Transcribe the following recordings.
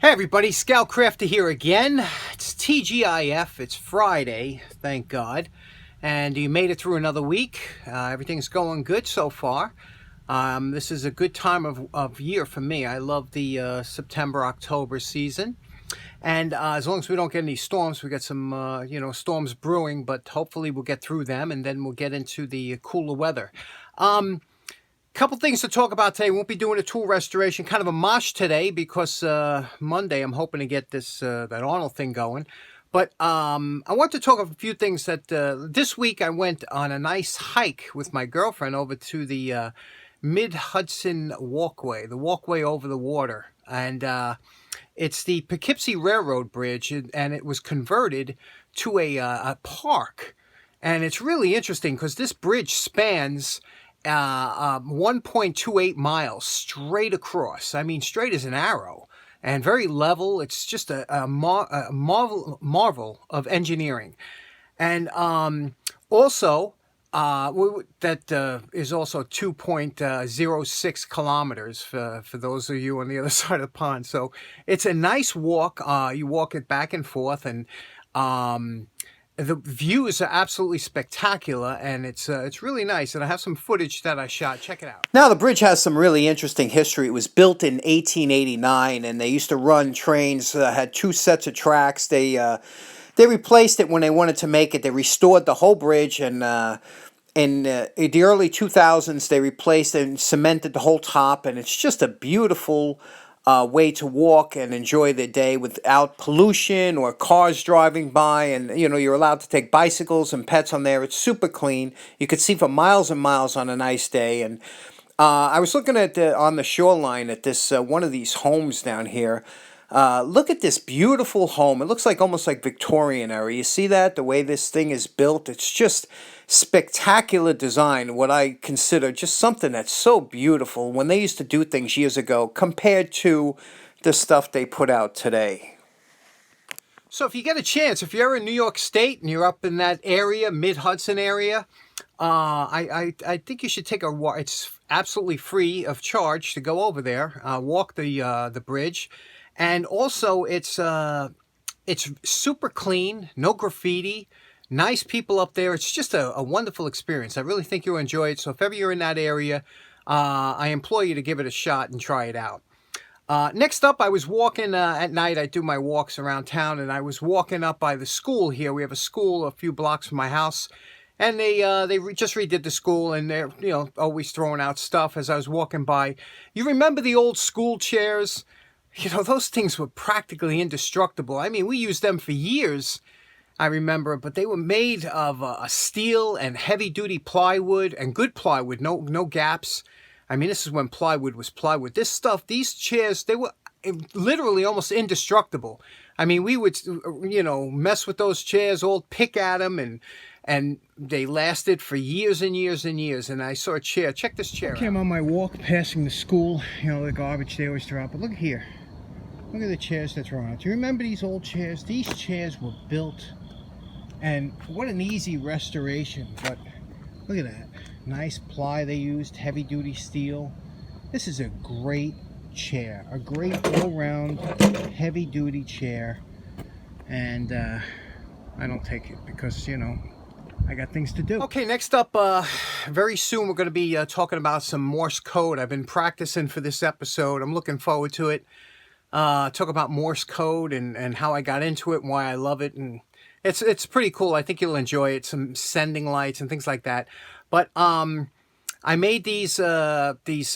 Hey everybody, Scoutcrafter here again. It's TGIF, it's Friday, thank God. And you made it through another week. Everything's going good so far. This is a good time of year for me. I love the September-October season. And as long as we don't get any storms, we got some, storms brewing, but hopefully we'll get through them and then we'll get into the cooler weather. Couple things to talk about today. Won't be doing a tool restoration, kind of a mosh today because Monday I'm hoping to get this that Arnold thing going. But I want to talk of a few things that this week I went on a nice hike with my girlfriend over to the Mid-Hudson Walkway, the walkway over the water. And it's the Poughkeepsie Railroad Bridge, and it was converted to a park. And it's really interesting because this bridge spans 1.28 miles straight across. I mean, straight as an arrow, and very level. It's just a marvel of engineering. And also, that is also 2.06 kilometers for those of you on the other side of the pond. So it's a nice walk. You walk it back and forth, and the views are absolutely spectacular, and it's really nice. And I have some footage that I shot. Check it out. Now, the bridge has some really interesting history. It was built in 1889, and they used to run trains that had two sets of tracks. They replaced it when they wanted to make it. They restored the whole bridge, and in the early 2000s, they replaced and cemented the whole top, and it's just a beautiful way to walk and enjoy the day without pollution or cars driving by. And you're allowed to take bicycles and pets on there. It's super clean. You could see for miles and miles on a nice day. And I was looking at on the shoreline at this one of these homes down here. Look at this beautiful home. It looks like almost like Victorian era. You see that, the way this thing is built? It's just spectacular design, what I consider just something that's so beautiful when they used to do things years ago compared to the stuff they put out today. So if you get a chance, if you're in New York State and you're up in that area, Mid-Hudson area, I think you should take a walk. It's absolutely free of charge to go over there, walk the bridge. And also it's super clean, no graffiti. Nice people up there. It's just a wonderful experience. I really think you'll enjoy it. So if ever you're in that area, I implore you to give it a shot and try it out. Next up, I was walking at night. I do my walks around town, and I was walking up by the school here. We have a school a few blocks from my house, and they just redid the school, and they're always throwing out stuff as I was walking by. You remember the old school chairs? Those things were practically indestructible. I mean, we used them for years. I remember, but they were made of steel and heavy-duty plywood, and good plywood, no gaps. I mean, this is when plywood was plywood. This stuff, these chairs, they were literally almost indestructible. I mean, we would, mess with those chairs, all pick at them, and they lasted for years and years and years. And I saw a chair. Check this chair out. I'm on my walk passing the school. The garbage they always throw out. But look here. Look at the chairs that's thrown out. Do you remember these old chairs? These chairs were built, and what an easy restoration. But look at that. Nice ply they used, heavy duty steel. This is a great chair. A great all-round heavy duty chair. And I don't take it because, I got things to do. Okay, next up, very soon we're going to be talking about some Morse code. I've been practicing for this episode. I'm looking forward to it. Talk about Morse code and how I got into it and why I love it, and it's pretty cool. I think you'll enjoy it. Some sending lights and things like that. But I made these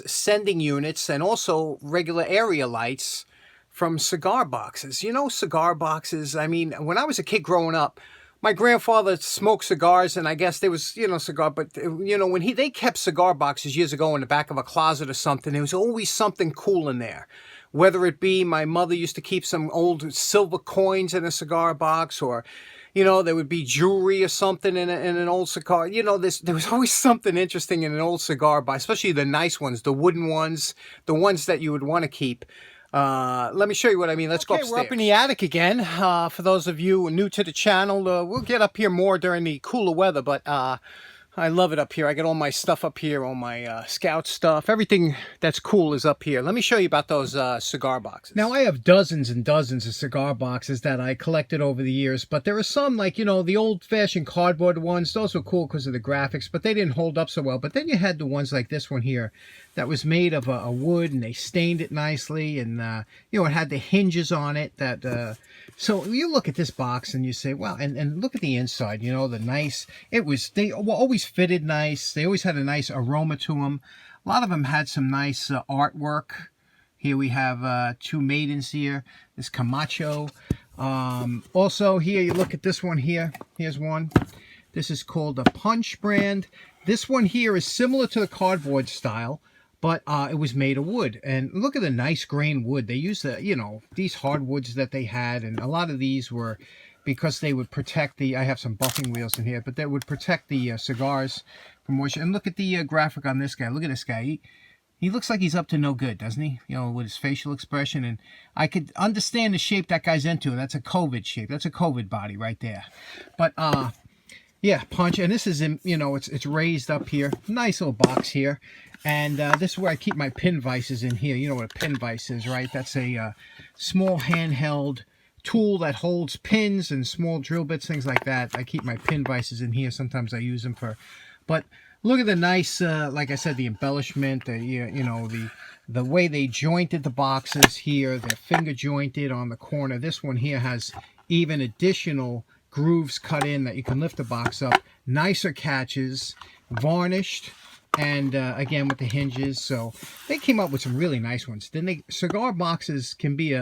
sending units and also regular area lights from cigar boxes. Cigar boxes. I mean, when I was a kid growing up, my grandfather smoked cigars, and I guess there was cigar. But when they kept cigar boxes years ago in the back of a closet or something, there was always something cool in there. Whether it be my mother used to keep some old silver coins in a cigar box, or, there would be jewelry or something in an old cigar. There was always something interesting in an old cigar box, especially the nice ones, the wooden ones, the ones that you would want to keep. Let me show you what I mean. Let's go upstairs. We're up in the attic again. For those of you new to the channel, we'll get up here more during the cooler weather, but I love it up here. I got all my stuff up here, all my scout stuff. Everything that's cool is up here. Let me show you about those cigar boxes. Now, I have dozens and dozens of cigar boxes that I collected over the years, but there are some, like, you know, the old-fashioned cardboard ones. Those were cool because of the graphics, but they didn't hold up so well. But then you had the ones like this one here that was made of a wood, and they stained it nicely, and, you know, it had the hinges on it that... So you look at this box and you say, wow, and look at the inside, you know, the nice, they were always fitted nice. They always had a nice aroma to them. A lot of them had some nice artwork. Here we have two maidens here, this Camacho. Also here, you look at this one here. Here's one. This is called a Punch brand. This one here is similar to the cardboard style, but it was made of wood. And look at the nice grain wood. They used the, you know, these hardwoods that they had, and a lot of these were because they would protect the, I have some buffing wheels in here, but they would protect the cigars from moisture. And look at the graphic on this guy. Look at this guy. He looks like he's up to no good, doesn't he? You know, with his facial expression. And I could understand the shape that guy's into. That's a COVID shape. That's a COVID body right there. But, yeah, Punch. And this is, in, you know, it's raised up here. Nice little box here. And this is where I keep my pin vices in here. You know what a pin vise is, right? That's a small handheld tool that holds pins and small drill bits, things like that. I keep my pin vices in here. Sometimes I use them for... But look at the nice, like I said, the embellishment, you know, the way they jointed the boxes here. They're finger jointed on the corner. This one here has even additional grooves cut in that you can lift the box up. Nicer catches, varnished, and again with the hinges. So they came up with some really nice ones. Then cigar boxes can be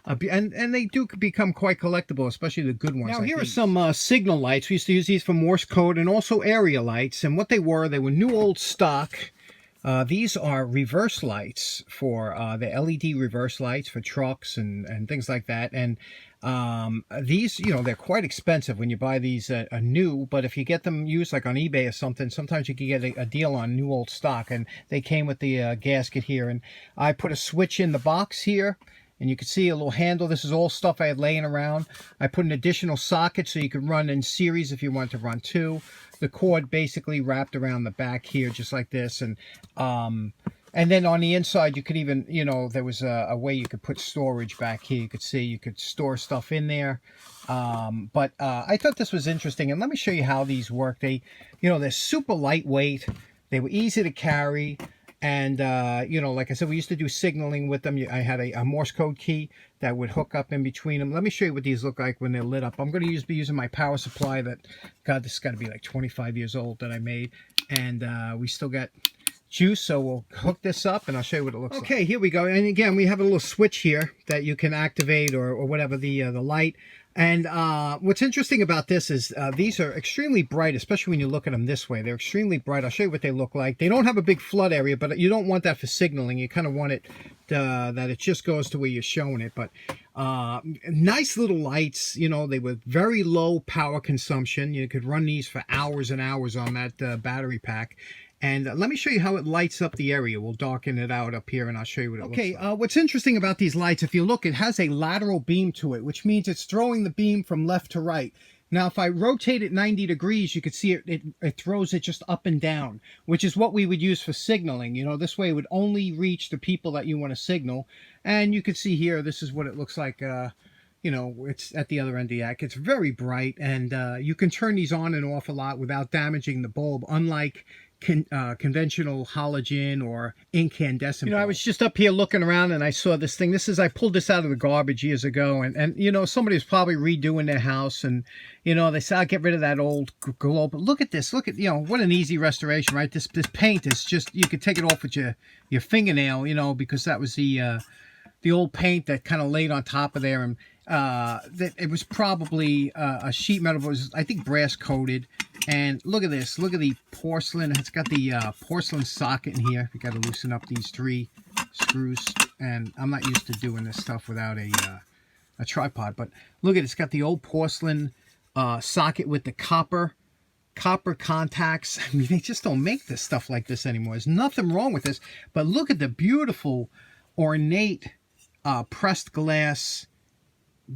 and they do become quite collectible, especially the good ones. Now, like here are some signal lights. We used to use these for Morse code and also area lights. And what they were new old stock. These are reverse lights for the LED reverse lights for trucks and things like that. And these, you know, they're quite expensive when you buy these new, but if you get them used like on eBay or something, sometimes you can get a deal on new old stock. And they came with the gasket here. And I put a switch in the box here. And you can see a little handle. This is all stuff I had laying around. I put an additional socket so you could run in series if you want to run two. The cord basically wrapped around the back here just like this. And then on the inside you could even, you know, there was a way you could put storage back here. You could see you could store stuff in there. But I thought this was interesting. And let me show you how these work. They, you know, they're super lightweight. They were easy to carry. And, you know, like I said, we used to do signaling with them. I had a Morse code key that would hook up in between them. Let me show you what these look like when they're lit up. I'm going to be using my power supply that, God, this has got to be like 25 years old that I made. And we still got juice, so we'll hook this up and I'll show you what it looks like. Okay, here we go. And again, we have a little switch here that you can activate or whatever, the light. And what's interesting about this is these are extremely bright, especially when you look at them this way. They're extremely bright. I'll show you what they look like. They don't have a big flood area, but you don't want that for signaling. You kind of want it that it just goes to where you're showing it. But nice little lights. You know, they were very low power consumption. You could run these for hours and hours on that battery pack. And let me show you how it lights up the area. We'll darken it out up here and I'll show you what it looks like. Okay, what's interesting about these lights, if you look, it has a lateral beam to it, which means it's throwing the beam from left to right. Now, if I rotate it 90 degrees, you could see it throws it just up and down, which is what we would use for signaling. You know, this way it would only reach the people that you want to signal. And you can see here, this is what it looks like. You know, it's at the other end of the act. It's very bright, and you can turn these on and off a lot without damaging the bulb, unlike conventional halogen or incandescent. You know, I was just up here looking around and I saw this thing. I pulled this out of the garbage years ago, and you know, somebody was probably redoing their house, and you know, they said, I'll get rid of that old globe. But look at this. Look at, you know, what an easy restoration, right? This paint is just, you could take it off with your fingernail, you know, because that was the old paint that kind of laid on top of there. And that it was probably a sheet metal. It was, I think, brass coated. And look at this. Look at the porcelain. It's got the porcelain socket in here. You got to loosen up these 3 screws. And I'm not used to doing this stuff without a tripod. But look at it. It's got the old porcelain socket with the copper contacts. I mean, they just don't make this stuff like this anymore. There's nothing wrong with this. But look at the beautiful, ornate pressed glass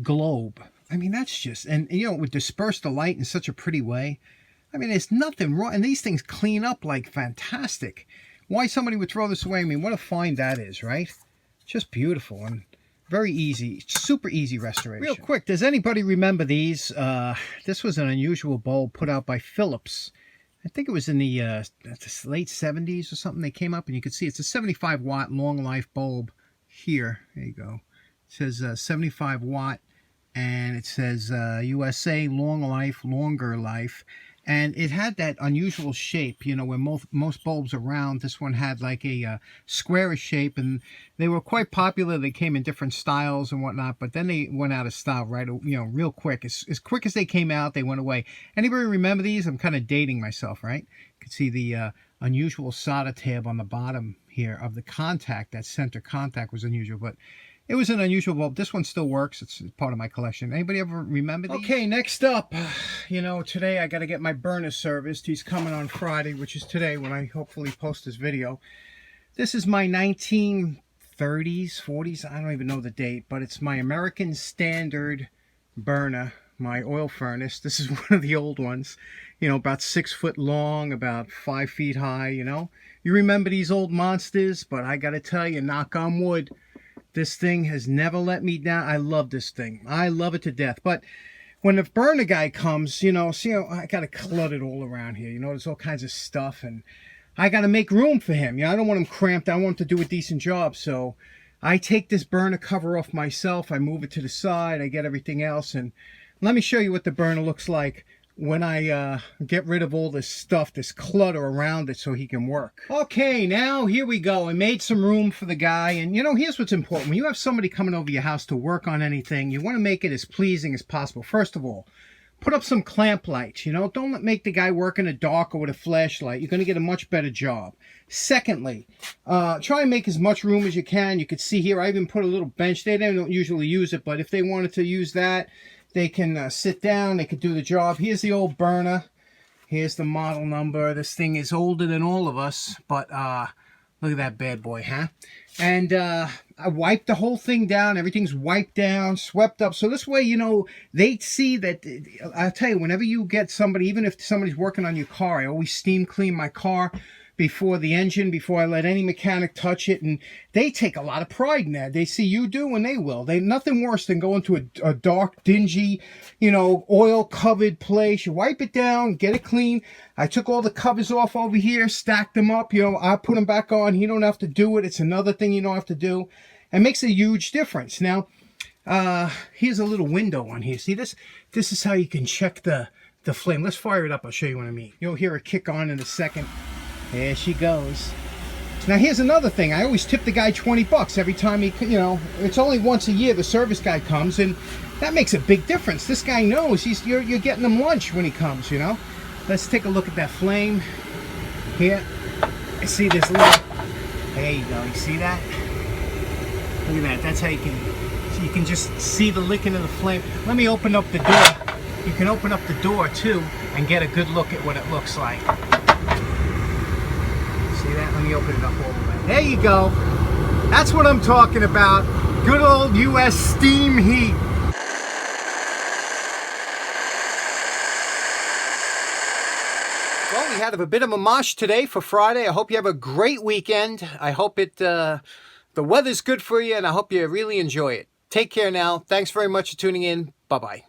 globe. I mean, that's just, and you know, it would disperse the light in such a pretty way. I mean, there's nothing wrong. And these things clean up like fantastic. Why somebody would throw this away? I mean, what a find that is, right? Just beautiful and very easy, super easy restoration. Real quick, does anybody remember these? This was an unusual bulb put out by Philips. I think it was in the late 70s or something. They came up and you could see it's a 75 watt long life bulb here. There you go. It says 75 watt and it says USA long life, longer life. And it had that unusual shape, you know, where most bulbs are round. This one had like a squarish shape, and they were quite popular. They came in different styles and whatnot, but then they went out of style real quick. As quick as they came out, they went away. Anybody remember these? I'm kind of dating myself, right? You can see the unusual solder tab on the bottom here of the contact. That center contact was unusual, but it was an unusual bulb. This one still works. It's part of my collection. Anybody ever remember these? Okay, next up, you know, today I got to get my burner serviced. He's coming on Friday, which is today when I hopefully post this video. This is my 1930s, 40s, I don't even know the date, but it's my American Standard burner, my oil furnace. This is one of the old ones, you know, about 6 foot long, about 5 feet high, you know. You remember these old monsters, but I got to tell you, knock on wood, this thing has never let me down. I love this thing. I love it to death. But when the burner guy comes, you know, see how I got it cluttered all around here. You know, there's all kinds of stuff, and I got to make room for him. You know, I don't want him cramped. I want him to do a decent job. So I take this burner cover off myself. I move it to the side. I get everything else. And let me show you what the burner looks like when I get rid of all this stuff, this clutter around it, so he can work. Okay, now here we go. I made some room for the guy, and you know, here's what's important. When you have somebody coming over your house to work on anything, you want to make it as pleasing as possible. First of all, put up some clamp lights, you know. Don't make the guy work in the dark or with a flashlight. You're going to get a much better job. Secondly, try and make as much room as you can. You can see here, I even put a little bench. They don't usually use it, but if they wanted to use that, they can sit down, they could do the job. Here's the old burner. Here's the model number. This thing is older than all of us, but look at that bad boy, huh? And I wiped the whole thing down. Everything's wiped down, swept up. So this way, you know, they see that. I'll tell you, whenever you get somebody, even if somebody's working on your car, I always steam clean my car before the engine, before I let any mechanic touch it, and they take a lot of pride in that. They see you do, and they will. They nothing worse than going to a dark, dingy, you know, oil-covered place. You wipe it down, get it clean. I took all the covers off over here, stacked them up. You know, I put them back on. You don't have to do it. It's another thing you don't have to do. It makes a huge difference. Now, here's a little window on here. See this? This is how you can check the flame. Let's fire it up. I'll show you what I mean. You'll hear it kick on in a second. There she goes. Now here's another thing. I always tip the guy 20 bucks every time he, you know, it's only once a year the service guy comes, and that makes a big difference. This guy knows you're getting him lunch when he comes, you know. Let's take a look at that flame. Here, I see this little, there you go, you see that? Look at that, that's how you can just see the licking of the flame. Let me open up the door. You can open up the door too and get a good look at what it looks like. See that? Let me open it up all the way. There you go. That's what I'm talking about. Good old US steam heat. Well, we had a bit of a mosh today for Friday. I hope you have a great weekend. I hope the weather's good for you, and I hope you really enjoy it. Take care now. Thanks very much for tuning in. Bye-bye.